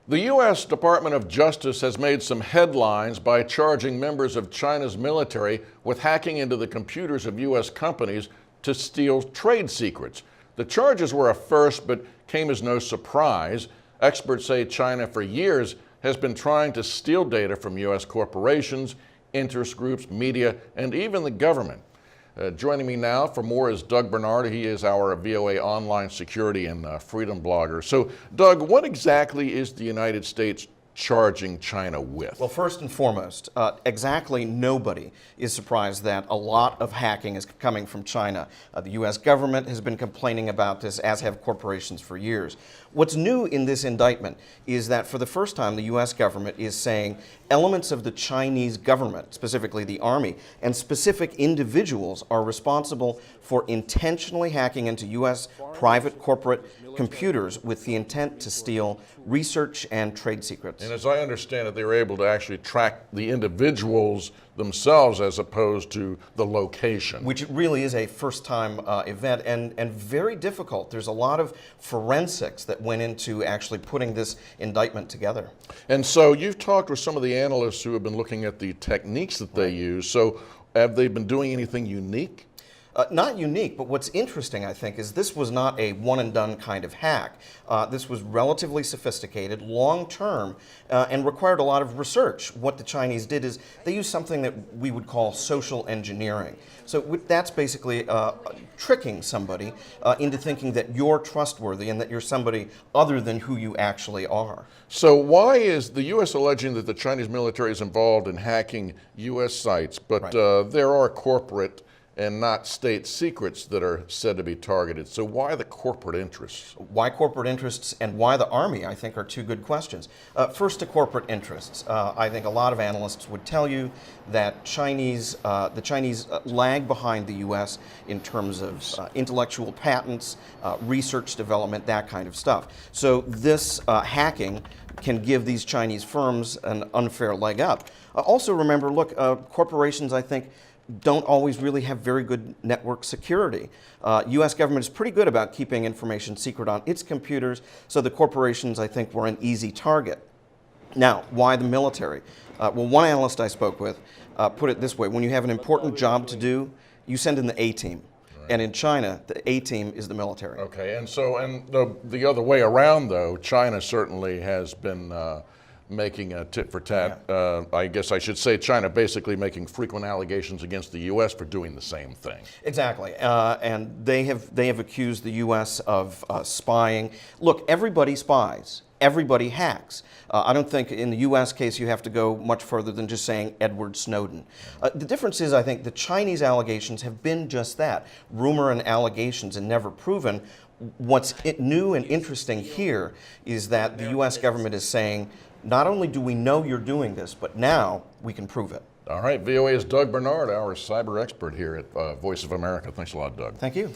The U.S. Department of Justice has made some headlines by charging members of China's military with hacking into the computers of U.S. companies to steal trade secrets. The charges were a first, but came as no surprise. Experts say China for years has been trying to steal data from U.S. corporations, interest groups, media, and even the government. Joining me now for more is Doug Bernard. He is our VOA online security and freedom blogger. So, Doug, what exactly is the United States charging China with? Well, first and foremost, exactly nobody is surprised that a lot of hacking is coming from China. The U.S. government has been complaining about this, as have corporations for years. What's new in this indictment is that for the first time, the U.S. government is saying elements of the Chinese government, specifically the army, and specific individuals are responsible for intentionally hacking into U.S. private corporate computers with the intent to steal research and trade secrets. And as I understand it, they were able to actually track the individuals themselves as opposed to the location. Which really is a first-time event and very difficult. There's a lot of forensics that went into actually putting this indictment together. And so you've talked with some of the analysts who have been looking at the techniques that they use. So have they been doing anything unique? Not unique, but what's interesting, I think, is this was not a one-and-done kind of hack. This was relatively sophisticated, long-term, and required a lot of research. What the Chinese did is they used something that we would call social engineering. So that's basically tricking somebody into thinking that you're trustworthy and that you're somebody other than who you actually are. So why is the U.S. alleging that the Chinese military is involved in hacking U.S. sites, but there are corporate and not state secrets that are said to be targeted? So why the corporate interests? Why corporate interests and why the Army, I think, are two good questions. First, to corporate interests. I think a lot of analysts would tell you that the Chinese lag behind the U.S. in terms of intellectual patents, research development, that kind of stuff. So this hacking can give these Chinese firms an unfair leg up. Also remember, look, corporations, I think, don't always really have very good network security. U.S. government is pretty good about keeping information secret on its computers, so the corporations, I think, were an easy target. Now, why the military? Well, one analyst I spoke with put it this way: when you have an important job to do, you send in the A-team. And in China, the A-team is the military. Okay, and so the other way around, though, China certainly has been making a tit for tat. I guess I should say China basically making frequent allegations against the U.S. for doing the same thing. Exactly, and they have accused the U.S. of spying. Look, everybody spies. Everybody hacks. I don't think in the U.S. case you have to go much further than just saying Edward Snowden. The difference is, I think, the Chinese allegations have been just that, rumor and allegations, and never proven. What's new and interesting here is that the U.S. government is saying, not only do we know you're doing this, but now we can prove it. All right, VOA's Doug Bernard, our cyber expert here at Voice of America. Thanks a lot, Doug. Thank you.